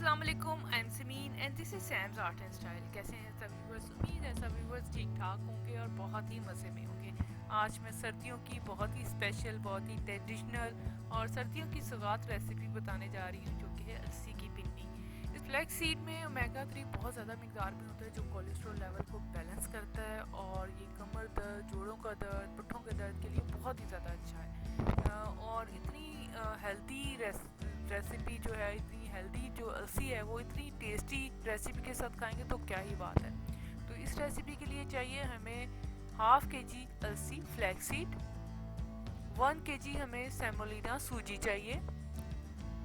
अस्सलाम वालेकुम, I am Sameen and this is Sam's art and style. कैसे हैं सभी व्यूअर्स? उम्मीद है सभी व्यूअर्स ठीक ठाक होंगे और बहुत ही मज़े में होंगे। आज मैं सर्दियों की बहुत ही स्पेशल, बहुत ही ट्रेडिशनल और सर्दियों की सौगात रेसिपी बताने जा रही हूँ, जो कि है अलसी की पिन्नी। इस फ्लैक्स सीड में ओमेगा 3 बहुत ज़्यादा मिकदार में होता है, जो कोलेस्ट्रॉल लेवल को बैलेंस करता है और ये कमर दर्द, जोड़ों का दर्द, पुट्ठों के दर्द के लिए बहुत ही ज़्यादा अच्छा है। और इतनी हेल्दी रेसिपी जो है, इतनी हेल्दी जो अलसी है वो इतनी टेस्टी रेसिपी के साथ खाएंगे तो क्या ही बात है। तो इस रेसिपी के लिए चाहिए हमें हाफ के जी अलसी फ्लैक्स सीड, 1 kg हमें सेमोलिना सूजी चाहिए।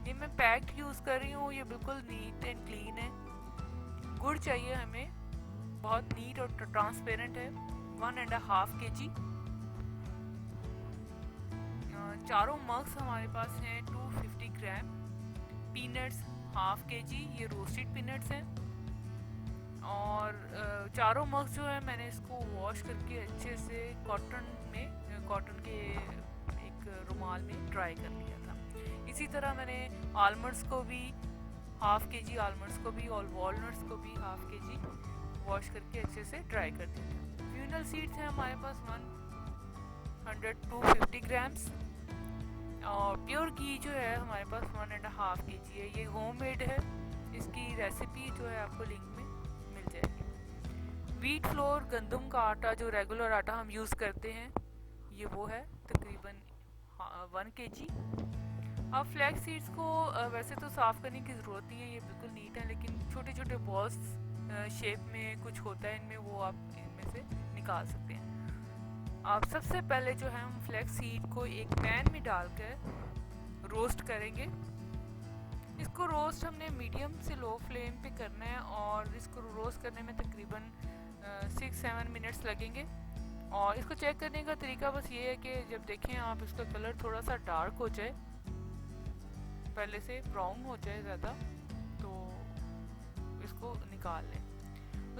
ये मैं पैक्ड यूज़ कर रही हूँ, ये बिल्कुल नीट एंड क्लीन है। गुड़ चाहिए हमें, बहुत नीट और ट्रांसपेरेंट है, 1.5 kg। चारों मग्स हमारे पास हैं 250 ग्राम। पीनट्स हाफ के जी, ये रोस्टेड पीनट्स हैं। और चारों मग्स जो है मैंने इसको वॉश करके अच्छे से कॉटन के एक रुमाल में ड्राई कर लिया था। इसी तरह मैंने आलमंड्स को भी हाफ के जी, आलमंड्स को भी और वॉलनट्स को भी हाफ के जी वॉश करके अच्छे से ड्राई कर दिया था। फ्यूनल सीड्स हैं हमारे पास 100 to 50 ग्राम्स। और प्योर घी जो है हमारे पास 1.5 kg है। ये होममेड है, इसकी रेसिपी जो है आपको लिंक में मिल जाएगी। व्हीट फ्लोर, गंदम का आटा, जो रेगुलर आटा हम यूज़ करते हैं, ये वो है तकरीबन 1 kg। अब फ्लैक्स सीड्स को वैसे तो साफ़ करने की ज़रूरत नहीं है, ये बिल्कुल नीट है, लेकिन छोटे छोटे बॉल्स शेप में कुछ होता है इनमें, वो आप इनमें से निकाल सकते हैं। अब सबसे पहले जो है हम फ्लैक्स सीड को एक पैन में डालकर रोस्ट करेंगे। इसको रोस्ट हमने मीडियम से लो फ्लेम पे करना है और इसको रोस्ट करने में तकरीबन 6-7 मिनट्स लगेंगे। और इसको चेक करने का तरीका बस ये है कि जब देखें आप इसका कलर थोड़ा सा डार्क हो जाए, पहले से ब्राउन हो जाए ज़्यादा, तो इसको निकाल लें।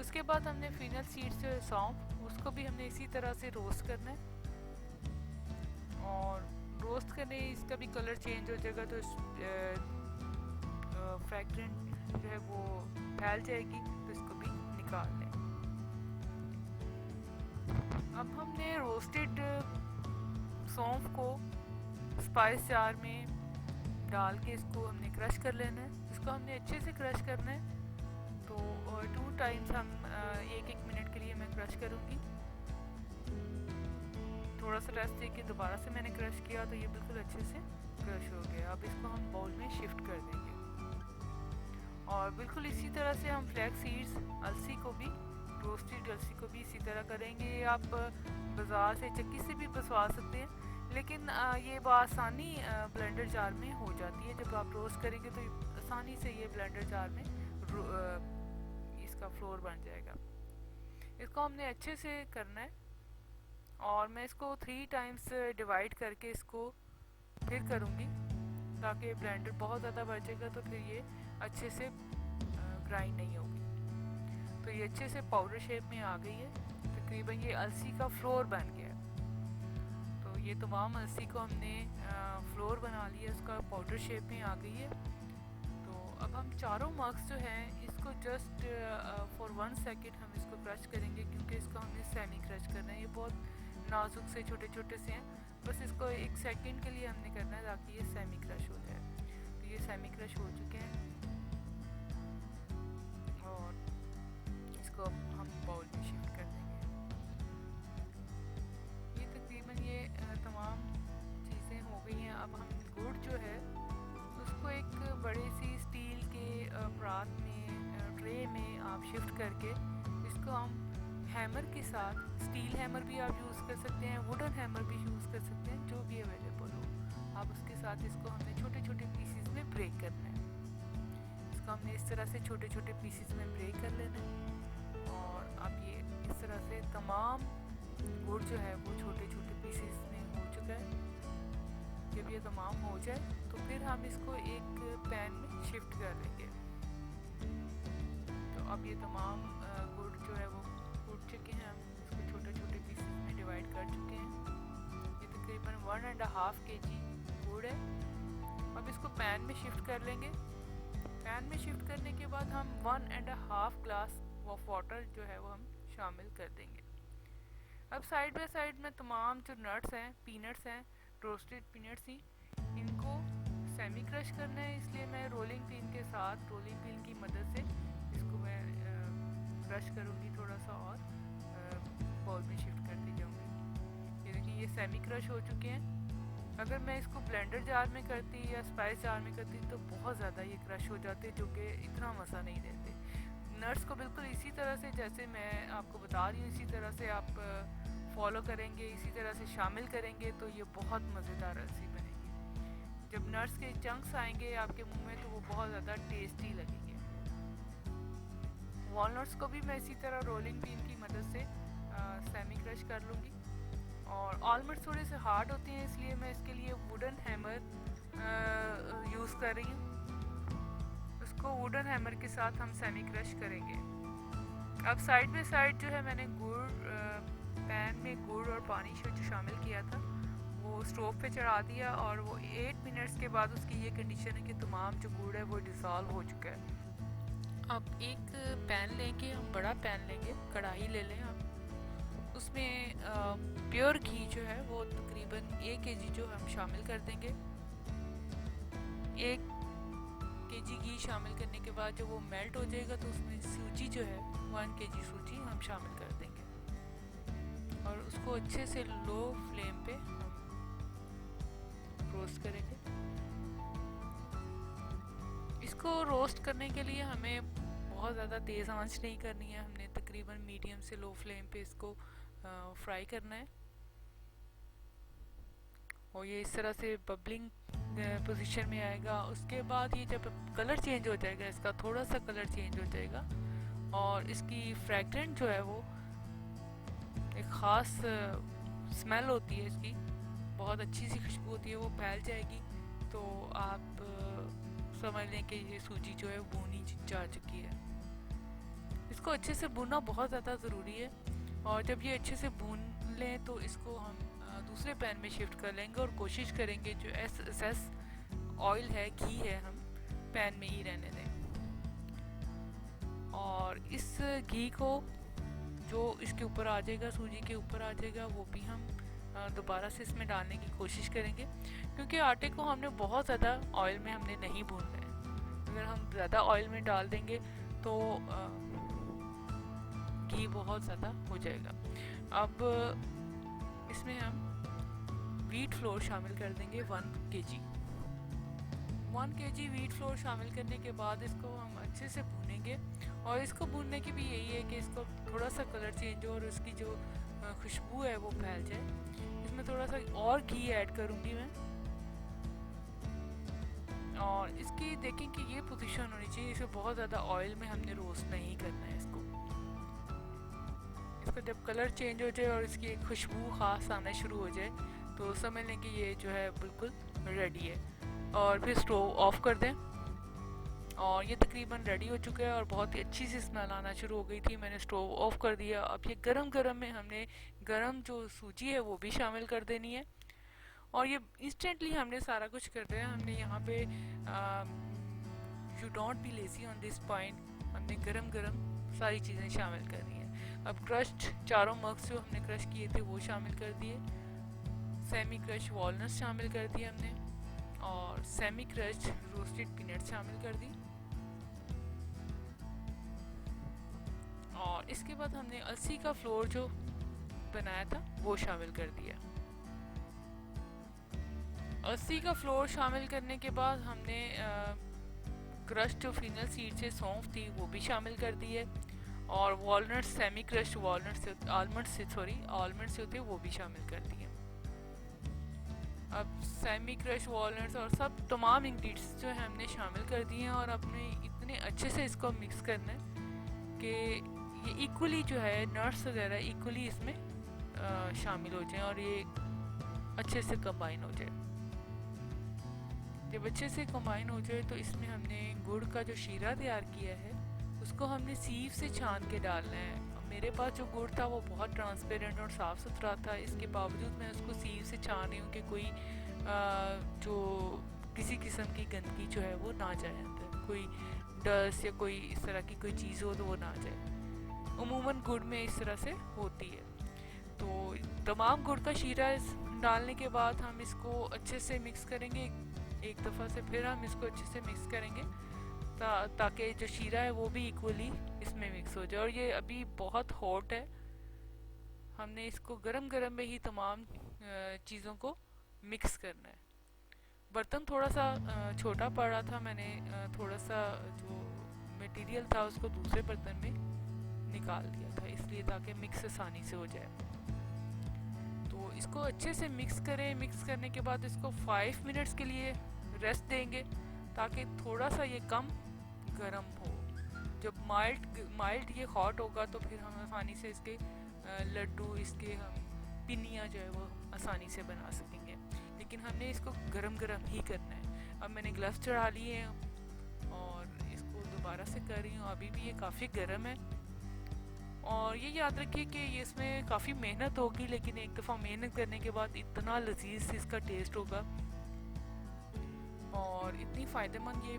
उसके बाद हमने फिनल सीड्स जो है सौंफ, उसको भी हमने इसी तरह से रोस्ट करना है। और रोस्ट करने इसका भी कलर चेंज हो जाएगा तो फ्रैग्रेंट जो है वो फैल जाएगी, तो इसको भी निकाल लें। अब हमने रोस्टेड सौंफ को स्पाइस जार में डाल के इसको हमने क्रश कर लेना है। इसको हमने अच्छे से क्रश करना है, तो 2 टाइम्स हम 1-1 मिनट के लिए मैं क्रश करूँगी। थोड़ा सा रेस्ट देके दोबारा से मैंने क्रश किया तो ये बिल्कुल अच्छे से क्रश हो गया। अब इसको हम बाउल में शिफ्ट कर देंगे। और बिल्कुल इसी तरह से हम फ्लैक्स सीड्स, अलसी को भी, रोस्टेड अलसी को भी इसी तरह करेंगे। आप बाज़ार से चक्की से भी पिसवा सकते हैं, लेकिन ये बआसानी ब्लेंडर जार में हो जाती है। जब आप रोस्ट करेंगे तो आसानी से ये ब्लेंडर जार में इसका फ्लोर बन जाएगा। इसको हमने अच्छे से करना है और मैं इसको 3 टाइम्स डिवाइड करके इसको फिर करूँगी, ताकि ब्लेंडर बहुत ज़्यादा बचेगा तो फिर ये अच्छे से ग्राइंड नहीं होगी। तो ये अच्छे से पाउडर शेप में आ गई है, तकरीबन ये अलसी का फ्लोर बन गया। तो ये तमाम अलसी को हमने फ्लोर बना लिया, उसका पाउडर शेप में आ गई है। तो अब हम चारों मग्स जो हैं इसको जस्ट फॉर 1 सेकेंड हम इसको क्रश करेंगे, क्योंकि इसको हमने सेमी क्रश करना है। ये बहुत नाजुक से छोटे छोटे से हैं, बस इसको 1 सेकेंड के लिए हमने करना है ताकि ये सेमी क्रश हो जाए। तो ये सेमी क्रश हो चुके हैं और इसको हम बाउल में शिफ्ट कर देंगे। ये तकरीबन ये तमाम चीज़ें हो गई हैं। अब हम गुड़ जो है उसको एक बड़ी सी स्टील के परात में, ट्रे में आप शिफ्ट करके इसको हम हैमर के साथ, स्टील हैमर भी आप यूज़ कर सकते हैं, वुडन हैमर भी यूज़ कर सकते हैं, जो भी अवेलेबल हो आप उसके साथ इसको हमने छोटे छोटे पीसीज में ब्रेक करना है। इसको हमने इस तरह से छोटे छोटे पीसीज में ब्रेक कर लेना है। और अब ये इस तरह से तमाम गुड़ जो है वो छोटे छोटे पीसीज में हो चुका है। जब ये तमाम हो जाए तो फिर हम इसको एक पैन में शिफ्ट कर लेंगे। तो अब ये तमाम गुड़ जो है वो उठ चुके हैं, हम इसको छोटे छोटे पीसेस में डिवाइड कर चुके हैं। ये तकरीबन 1.5 kg गुड़ है। अब इसको पैन में शिफ्ट कर लेंगे। पैन में शिफ्ट बाद हम 1.5 ग्लास ऑफ वाटर जो है वो हम शामिल कर देंगे। अब साइड बाय साइड में तमाम जो नट्स हैं, पीनट्स हैं, रोस्टेड पीनट्स ही, इनको सेमी क्रश करना है, इसलिए मैं रोलिंग पिन के साथ, रोलिंग पिन की मदद से इसको मैं क्रश करूँगी थोड़ा सा और बाउल में शिफ्ट करती जाऊँगी। ये देखिए ये सेमी क्रश हो चुके हैं। अगर मैं इसको ब्लेंडर जार में करती या स्पाइस जार में करती तो बहुत ज़्यादा ये क्रश हो जाते, जो कि इतना मज़ा नहीं देते। नट्स को बिल्कुल इसी तरह से जैसे मैं आपको बता रही हूँ, इसी तरह से आप फॉलो करेंगे, इसी तरह से शामिल करेंगे तो ये बहुत मज़ेदार रेसिपी बनेगी। जब नट्स के चंक्स आएंगे आपके मुंह में तो वो बहुत ज़्यादा टेस्टी लगेंगे। वॉलनट्स को भी मैं इसी तरह रोलिंग पिन की मदद से सेमी क्रश कर लूँगी। और आलमंड्स थोड़े से हार्ड होते हैं, इसलिए मैं इसके लिए वुडन हैमर यूज़ कर रही हूँ। उसको वुडन हैमर के साथ हम सेमी क्रश करेंगे। अब साइड बाय साइड जो है मैंने गुड़ पैन में गुड़ और पानी जो शामिल किया था वो स्टोव पे चढ़ा दिया, और वो 8 मिनट्स के बाद उसकी ये कंडीशन है कि तमाम जो गुड़ है वो डिसॉल्व हो चुका है। अब एक पैन लेंगे, हम बड़ा पैन लेंगे, कढ़ाई ले लें आप, उसमें प्योर घी जो है वो तकरीबन 1 kg जो हम शामिल कर देंगे। 1 kg घी शामिल करने के बाद जब वो मेल्ट हो जाएगा तो उसमें सूजी जो है 1 kg सूजी हम शामिल कर देंगे, और उसको अच्छे से लो फ्लेम पे रोस्ट करेंगे। इसको रोस्ट करने के लिए हमें बहुत ज़्यादा तेज़ आंच नहीं करनी है, हमने तकरीबन मीडियम से लो फ्लेम पे इसको फ्राई करना है। और ये इस तरह से बबलिंग पोजीशन में आएगा। उसके बाद ये जब कलर चेंज हो जाएगा, इसका थोड़ा सा कलर चेंज हो जाएगा और इसकी फ्रेगरेंस जो है वो एक ख़ास स्मेल होती है इसकी, बहुत अच्छी सी खुशबू होती है, वो फैल जाएगी तो आप समझ लें कि ये सूजी जो है भूनी जा चुकी है। इसको अच्छे से भूनना बहुत ज़्यादा ज़रूरी है, और जब ये अच्छे से भून लें तो इसको हम दूसरे पैन में शिफ्ट कर लेंगे और कोशिश करेंगे जो एक्सेस ऑयल है, घी है, हम पैन में ही रहने दें। और इस घी को जो इसके ऊपर आ जाएगा, सूजी के ऊपर आ जाएगा, वो भी हम दोबारा से इसमें डालने की कोशिश करेंगे, क्योंकि आटे को हमने बहुत ज़्यादा ऑयल में हमने नहीं भूनना है। अगर हम ज़्यादा ऑयल में डाल देंगे तो घी बहुत ज़्यादा हो जाएगा। अब इसमें हम व्हीट फ्लोर शामिल कर देंगे 1 kg। 1 kg व्हीट फ्लोर शामिल करने के बाद इसको हम अच्छे से भूनेंगे, और इसको भूनने की भी यही है कि इसको थोड़ा सा कलर चेंज हो और उसकी जो खुशबू है वो फैल जाए। इसमें थोड़ा सा और घी ऐड करूँगी मैं, और इसकी देखें कि ये पोजीशन होनी चाहिए, इसे बहुत ज़्यादा ऑयल में हमने रोस्ट नहीं करना है इसको। इसका जब कलर चेंज हो जाए और इसकी एक खुशबू ख़ास आना शुरू हो जाए तो समझ लें कि ये जो है बिल्कुल रेडी है, और फिर स्टोव ऑफ कर दें। और ये तकरीबन रेडी हो चुका है और बहुत ही अच्छी सी स्मेल आना शुरू हो गई थी। मैंने स्टोव ऑफ कर दिया। अब ये गरम गरम में हमने गरम जो सूजी है वो भी शामिल कर देनी है, और ये इंस्टेंटली हमने सारा कुछ कर दिया। हमने यहाँ पे you don't be lazy on this point, हमने गरम गरम सारी चीज़ें शामिल करनी है। अब क्रश्ड चारों मग्स जो हमने क्रश किए थे वो शामिल कर दिए, सेमी क्रश वॉलनट्स शामिल कर दिए हमने, और सेमी क्रश्ड रोस्टेड पीनट्स शामिल कर दी। और इसके बाद हमने अलसी का फ्लोर जो बनाया था वो शामिल कर दिया। अलसी का फ्लोर शामिल करने के बाद हमने क्रश्ड जो फिनल सीड से सौंफ थी वो भी शामिल कर दी है, और walnuts semi crushed walnuts almond से होते वो भी शामिल कर दिए। अब सेमी क्रश वॉलनट्स और सब तमाम इंग्रेडिएंट्स जो है हमने शामिल कर दिए हैं, और अपने इतने अच्छे से इसको मिक्स करना है कि ये इक्वली जो है नट्स वगैरह इक्वली इसमें शामिल हो जाएं और ये अच्छे से कंबाइन हो जाए। जब अच्छे से कंबाइन हो जाए तो इसमें हमने गुड़ का जो शीरा तैयार किया है उसको हमने सीव से छान के डालना है। मेरे पास जो गुड़ था वो बहुत ट्रांसपेरेंट और साफ़ सुथरा था, इसके बावजूद मैं उसको सीव से छान रही हूँ कि कोई जो किसी किस्म की गंदगी जो है वो ना जाए अंदर, कोई डस्ट या कोई इस तरह की कोई चीज़ हो तो वो ना आ जाए। उमूमन गुड़ में इस तरह से होती है। तो तमाम गुड़ का शीरा डालने के बाद हम इसको अच्छे से मिक्स करेंगे एक दफ़ा से, फिर हम इसको अच्छे से मिक्स करेंगे ताकि जो शीरा है वो भी इक्वली इसमें मिक्स हो जाए। और ये अभी बहुत हॉट है, हमने इसको गरम गरम में ही तमाम चीज़ों को मिक्स करना है। बर्तन थोड़ा सा छोटा पड़ रहा था, मैंने थोड़ा सा जो मटेरियल था उसको दूसरे बर्तन में निकाल दिया था, इसलिए ताकि मिक्स आसानी से हो जाए। तो इसको अच्छे से मिक्स करें। मिक्स करने के बाद इसको 5 मिनट्स के लिए रेस्ट देंगे ताकि थोड़ा सा ये कम गर्म हो। जब माइल्ड ये हॉट होगा तो फिर हम आसानी से इसके लड्डू, इसके हम पिनियाँ जो है वो आसानी से बना सकेंगे। लेकिन हमने इसको गरम गरम ही करना है। अब मैंने ग्लव्स चढ़ा लिए हैं और इसको दोबारा से कर रही हूँ। अभी भी ये काफ़ी गर्म है और ये याद रखिए कि ये इसमें काफ़ी मेहनत होगी, लेकिन एक दफ़ा मेहनत करने के बाद इतना लजीज इसका टेस्ट होगा और इतनी फ़ायदेमंद ये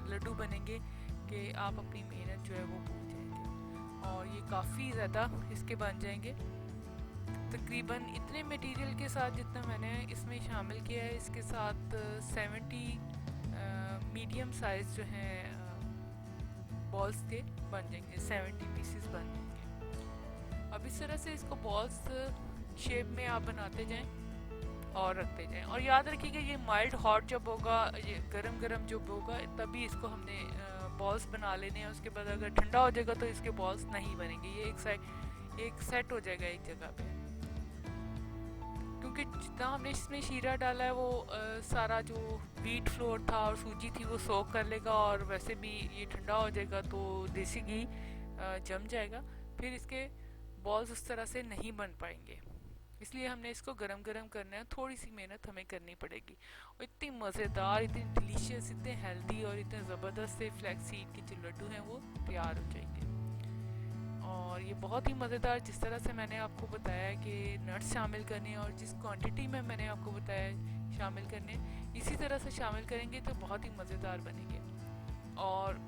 लड्डू बनेंगे कि आप अपनी मेहनत जो है वो भूल जाएंगे। और ये काफ़ी ज़्यादा इसके बन जाएंगे। तकरीबन इतने मटेरियल के साथ जितना मैंने इसमें शामिल किया है, इसके साथ 70 मीडियम साइज़ जो हैं बॉल्स के बन जाएंगे, 70 पीसेस बन जाएंगे। अब इस तरह से इसको बॉल्स शेप में आप बनाते जाएं और रखते जाएं। और याद रखिएगा ये माइल्ड हॉट जब होगा, ये गरम गरम जब होगा तभी इसको हमने बॉल्स बना लेने हैं। उसके बाद अगर ठंडा हो जाएगा तो इसके बॉल्स नहीं बनेंगे, ये एक सेट हो जाएगा एक जगह पे। क्योंकि जितना हमने इसमें शीरा डाला है वो सारा जो व्हीट फ्लोर था और सूजी थी वो सोक कर लेगा, और वैसे भी ये ठंडा हो जाएगा तो देसी घी जम जाएगा, फिर इसके बॉल्स उस तरह से नहीं बन पाएंगे। इसलिए हमने इसको गरम गरम करना है, थोड़ी सी मेहनत हमें करनी पड़ेगी। और इतनी मज़ेदार, इतनी डिलीशियस, इतने हेल्दी और इतने ज़बरदस्त से फ्लैक्स सीड के जो लड्डू हैं वो तैयार हो जाएंगे। और ये बहुत ही मज़ेदार, जिस तरह से मैंने आपको बताया कि नट्स शामिल करने और जिस क्वांटिटी में मैंने आपको बताया शामिल करने, इसी तरह से शामिल करेंगे तो बहुत ही मज़ेदार बनेंगे। और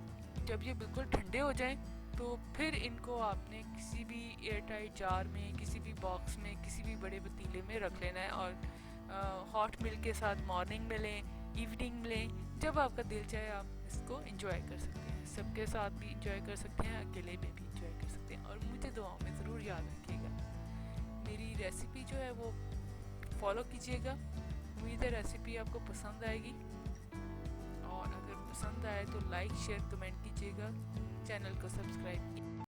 जब ये बिल्कुल ठंडे हो जाएं तो फिर इनको आपने किसी भी एयरटाइट जार में, किसी भी बॉक्स में, किसी भी बड़े पतीले में रख लेना है। और हॉट मिल्क के साथ मॉर्निंग में लें, इवनिंग में लें, जब आपका दिल चाहे आप इसको एंजॉय कर सकते हैं। सबके साथ भी एंजॉय कर सकते हैं, अकेले में भी एंजॉय कर सकते हैं। और मुझे दुआओं में ज़रूर याद रखिएगा। मेरी रेसिपी जो है वो फॉलो कीजिएगा। उम्मीद है रेसिपी आपको पसंद आएगी, और अगर पसंद आए तो लाइक, शेयर, कमेंट कीजिएगा, चैनल को सब्सक्राइब कीजिए।